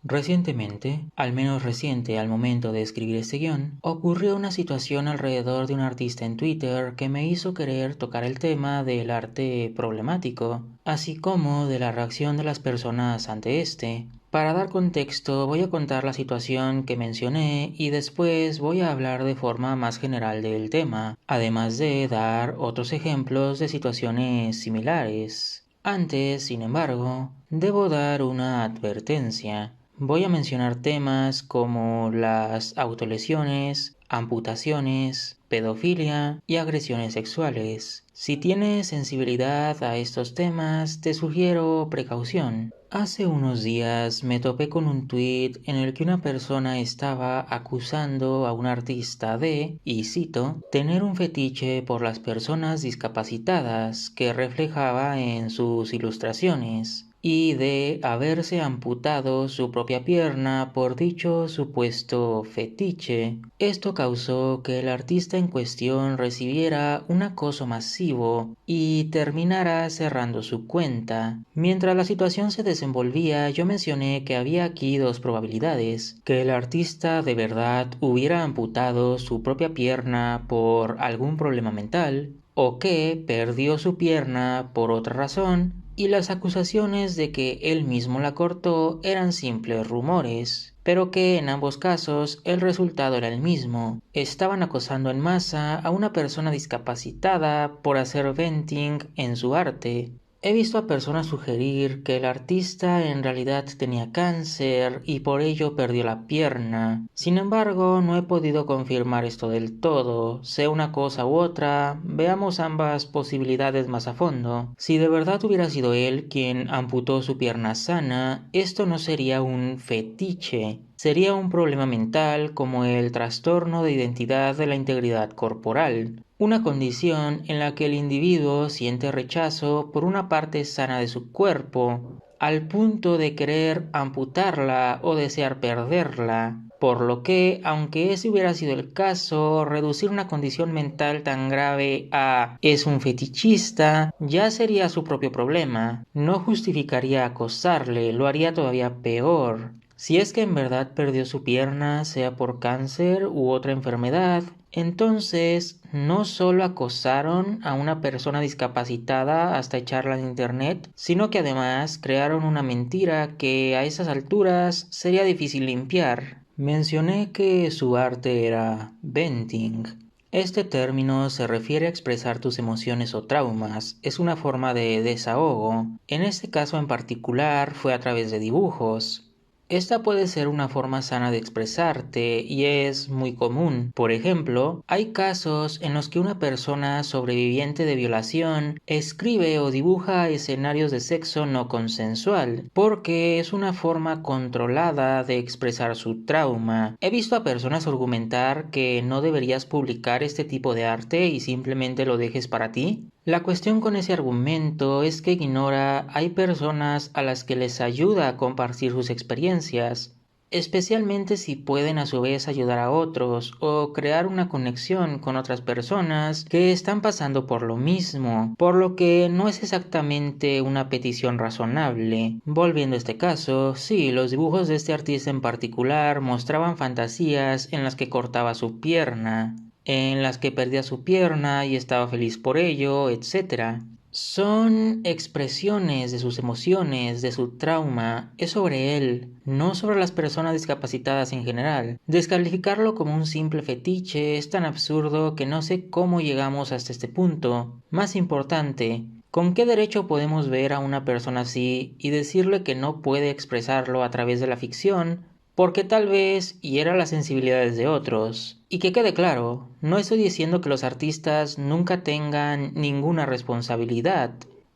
Recientemente, al menos reciente al momento de escribir este guión, ocurrió una situación alrededor de un artista en Twitter que me hizo querer tocar el tema del arte problemático, así como de la reacción de las personas ante este. Para dar contexto, voy a contar la situación que mencioné y después voy a hablar de forma más general del tema, además de dar otros ejemplos de situaciones similares. Antes, sin embargo, debo dar una advertencia. Voy a mencionar temas como las autolesiones, amputaciones, pedofilia y agresiones sexuales. Si tienes sensibilidad a estos temas, te sugiero precaución. Hace unos días me topé con un tuit en el que una persona estaba acusando a un artista de, y cito, tener un fetiche por las personas discapacitadas que reflejaba en sus ilustraciones y de haberse amputado su propia pierna por dicho supuesto fetiche. Esto causó que el artista en cuestión recibiera un acoso masivo y terminara cerrando su cuenta. Mientras la situación se desenvolvía, yo mencioné que había aquí dos probabilidades: que el artista de verdad hubiera amputado su propia pierna por algún problema mental, o que perdió su pierna por otra razón, y las acusaciones de que él mismo la cortó eran simples rumores, pero que en ambos casos el resultado era el mismo. Estaban acosando en masa a una persona discapacitada por hacer venting en su arte. He visto a personas sugerir que el artista en realidad tenía cáncer y por ello perdió la pierna. Sin embargo, no he podido confirmar esto del todo. Sea una cosa u otra, veamos ambas posibilidades más a fondo. Si de verdad hubiera sido él quien amputó su pierna sana, esto no sería un fetiche. Sería un problema mental como el trastorno de identidad de la integridad corporal, una condición en la que el individuo siente rechazo por una parte sana de su cuerpo, al punto de querer amputarla o desear perderla. Por lo que, aunque ese hubiera sido el caso, reducir una condición mental tan grave a «es un fetichista» ya sería su propio problema. No justificaría acosarle, lo haría todavía peor. Si es que en verdad perdió su pierna, sea por cáncer u otra enfermedad, entonces no solo acosaron a una persona discapacitada hasta echarla en internet, sino que además crearon una mentira que a esas alturas sería difícil limpiar. Mencioné que su arte era venting. Este término se refiere a expresar tus emociones o traumas, es una forma de desahogo. En este caso en particular fue a través de dibujos. Esta puede ser una forma sana de expresarte y es muy común. Por ejemplo, hay casos en los que una persona sobreviviente de violación escribe o dibuja escenarios de sexo no consensual, porque es una forma controlada de expresar su trauma. He visto a personas argumentar que no deberías publicar este tipo de arte y simplemente lo dejes para ti. La cuestión con ese argumento es que ignora hay personas a las que les ayuda a compartir sus experiencias, especialmente si pueden a su vez ayudar a otros o crear una conexión con otras personas que están pasando por lo mismo, por lo que no es exactamente una petición razonable. Volviendo a este caso, sí, los dibujos de este artista en particular mostraban fantasías en las que cortaba su pierna, en las que perdía su pierna y estaba feliz por ello, etc. Son expresiones de sus emociones, de su trauma, es sobre él, no sobre las personas discapacitadas en general. Descalificarlo como un simple fetiche es tan absurdo que no sé cómo llegamos hasta este punto. Más importante, ¿con qué derecho podemos ver a una persona así y decirle que no puede expresarlo a través de la ficción porque tal vez hiera las sensibilidades de otros? Y que quede claro, no estoy diciendo que los artistas nunca tengan ninguna responsabilidad,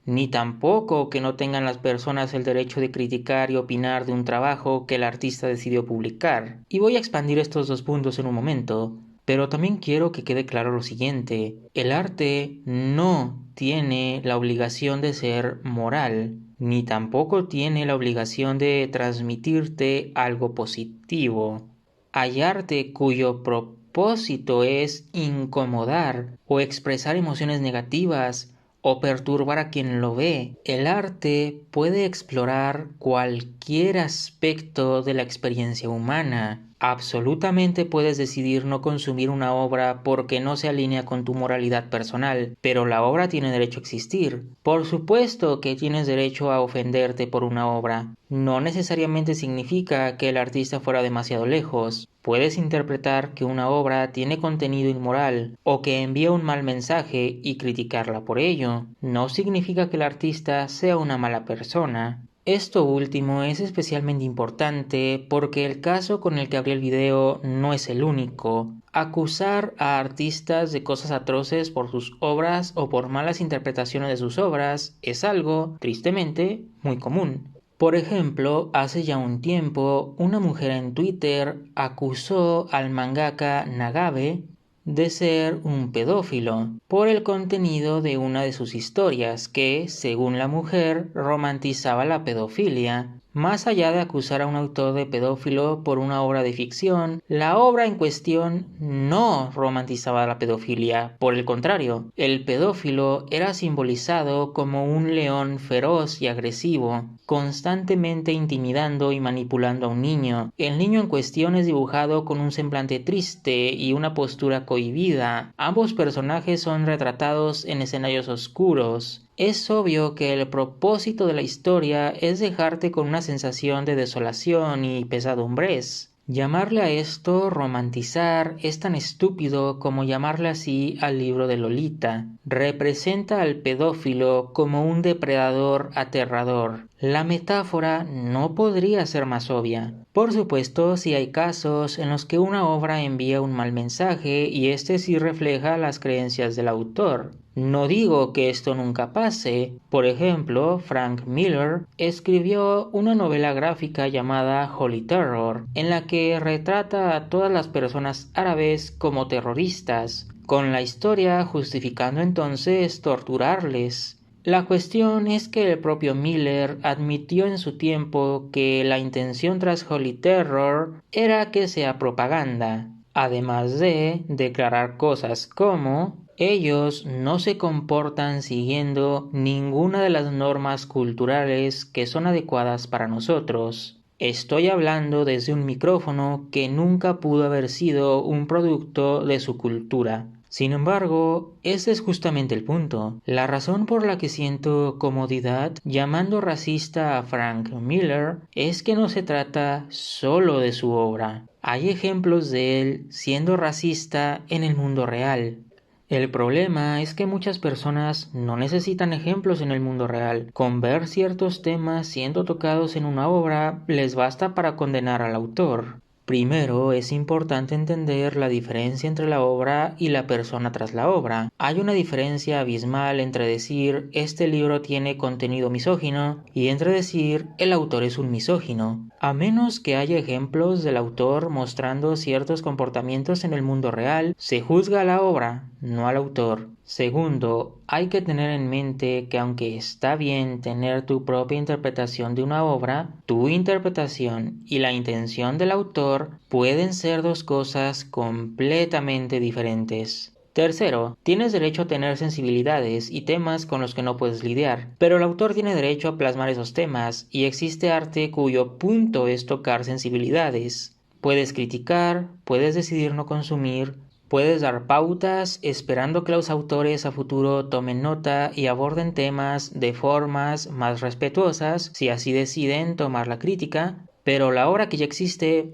ni tampoco que no tengan las personas el derecho de criticar y opinar de un trabajo que el artista decidió publicar. Y voy a expandir estos dos puntos en un momento, pero también quiero que quede claro lo siguiente: el arte no tiene la obligación de ser moral, ni tampoco tiene la obligación de transmitirte algo positivo. Hay arte cuyo propósito es incomodar o expresar emociones negativas o perturbar a quien lo ve. El arte puede explorar cualquier aspecto de la experiencia humana. Absolutamente puedes decidir no consumir una obra porque no se alinea con tu moralidad personal, pero la obra tiene derecho a existir. Por supuesto que tienes derecho a ofenderte por una obra. No necesariamente significa que el artista fuera demasiado lejos. Puedes interpretar que una obra tiene contenido inmoral o que envía un mal mensaje y criticarla por ello. No significa que el artista sea una mala persona. Esto último es especialmente importante porque el caso con el que abrí el video no es el único. Acusar a artistas de cosas atroces por sus obras o por malas interpretaciones de sus obras es algo, tristemente, muy común. Por ejemplo, hace ya un tiempo, una mujer en Twitter acusó al mangaka Nagabe de ser un pedófilo por el contenido de una de sus historias que, según la mujer, romantizaba la pedofilia. Más allá de acusar a un autor de pedófilo por una obra de ficción, la obra en cuestión no romantizaba la pedofilia. Por el contrario, el pedófilo era simbolizado como un león feroz y agresivo, constantemente intimidando y manipulando a un niño. El niño en cuestión es dibujado con un semblante triste y una postura cohibida. Ambos personajes son retratados en escenarios oscuros. Es obvio que el propósito de la historia es dejarte con una sensación de desolación y pesadumbres. Llamarle a esto romantizar es tan estúpido como llamarle así al libro de Lolita. Representa al pedófilo como un depredador aterrador. La metáfora no podría ser más obvia. Por supuesto, si hay casos en los que una obra envía un mal mensaje y este sí refleja las creencias del autor. No digo que esto nunca pase. Por ejemplo, Frank Miller escribió una novela gráfica llamada Holy Terror, en la que retrata a todas las personas árabes como terroristas, con la historia justificando entonces torturarles. La cuestión es que el propio Miller admitió en su tiempo que la intención tras Holy Terror era que sea propaganda, además de declarar cosas como: ellos no se comportan siguiendo ninguna de las normas culturales que son adecuadas para nosotros. Estoy hablando desde un micrófono que nunca pudo haber sido un producto de su cultura. Sin embargo, ese es justamente el punto. La razón por la que siento comodidad llamando racista a Frank Miller es que no se trata solo de su obra. Hay ejemplos de él siendo racista en el mundo real. El problema es que muchas personas no necesitan ejemplos en el mundo real. Con ver ciertos temas siendo tocados en una obra les basta para condenar al autor. Primero, es importante entender la diferencia entre la obra y la persona tras la obra. Hay una diferencia abismal entre decir este libro tiene contenido misógino y entre decir el autor es un misógino. A menos que haya ejemplos del autor mostrando ciertos comportamientos en el mundo real, se juzga a la obra, no al autor. Segundo, hay que tener en mente que aunque está bien tener tu propia interpretación de una obra, tu interpretación y la intención del autor pueden ser dos cosas completamente diferentes. Tercero, tienes derecho a tener sensibilidades y temas con los que no puedes lidiar, pero el autor tiene derecho a plasmar esos temas y existe arte cuyo punto es tocar sensibilidades. Puedes criticar, puedes decidir no consumir, puedes dar pautas esperando que los autores a futuro tomen nota y aborden temas de formas más respetuosas si así deciden tomar la crítica, pero la obra que ya existe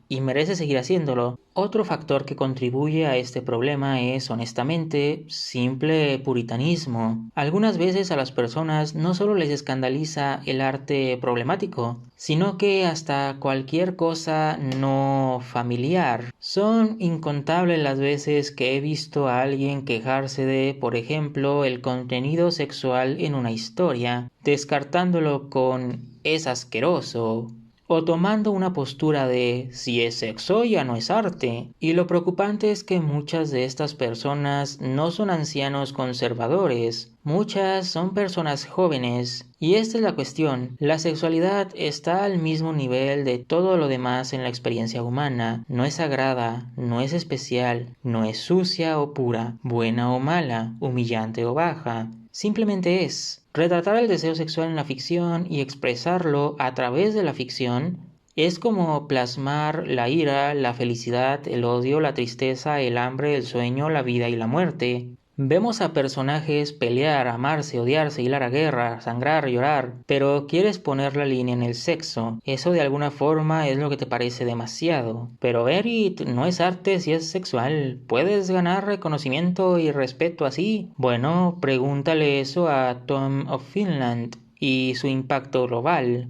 y merece seguir haciéndolo. Otro factor que contribuye a este problema es, honestamente, simple puritanismo. Algunas veces a las personas no solo les escandaliza el arte problemático, sino que hasta cualquier cosa no familiar. Son incontables las veces que he visto a alguien quejarse de, por ejemplo, el contenido sexual en una historia, descartándolo con "es asqueroso", o tomando una postura de si es sexo ya no es arte. Y lo preocupante es que muchas de estas personas no son ancianos conservadores, muchas son personas jóvenes. Y esta es la cuestión, la sexualidad está al mismo nivel de todo lo demás en la experiencia humana, no es sagrada, no es especial, no es sucia o pura, buena o mala, humillante o baja. Simplemente es. Retratar el deseo sexual en la ficción y expresarlo a través de la ficción es como plasmar la ira, la felicidad, el odio, la tristeza, el hambre, el sueño, la vida y la muerte. Vemos a personajes pelear, amarse, odiarse, hilar a guerra, sangrar, llorar, pero quieres poner la línea en el sexo. Eso de alguna forma es lo que te parece demasiado. Pero Erit, no es arte si es sexual. ¿Puedes ganar reconocimiento y respeto así? Bueno, pregúntale eso a Tom of Finland y su impacto global.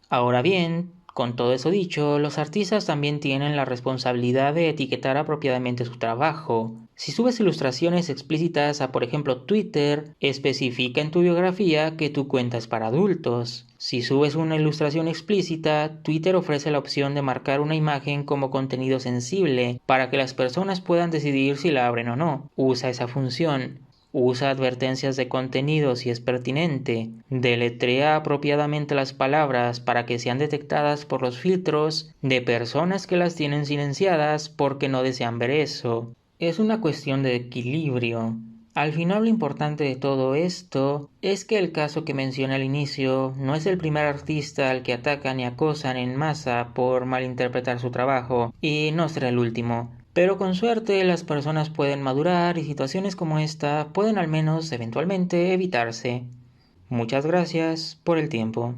Ahora bien, con todo eso dicho, los artistas también tienen la responsabilidad de etiquetar apropiadamente su trabajo. Si subes ilustraciones explícitas a, por ejemplo, Twitter, especifica en tu biografía que tu cuenta es para adultos. Si subes una ilustración explícita, Twitter ofrece la opción de marcar una imagen como contenido sensible para que las personas puedan decidir si la abren o no. Usa esa función. Usa advertencias de contenido si es pertinente. Deletrea apropiadamente las palabras para que sean detectadas por los filtros de personas que las tienen silenciadas porque no desean ver eso. Es una cuestión de equilibrio. Al final lo importante de todo esto es que el caso que mencioné al inicio no es el primer artista al que atacan y acosan en masa por malinterpretar su trabajo, y no será el último. Pero con suerte las personas pueden madurar y situaciones como esta pueden al menos eventualmente evitarse. Muchas gracias por el tiempo.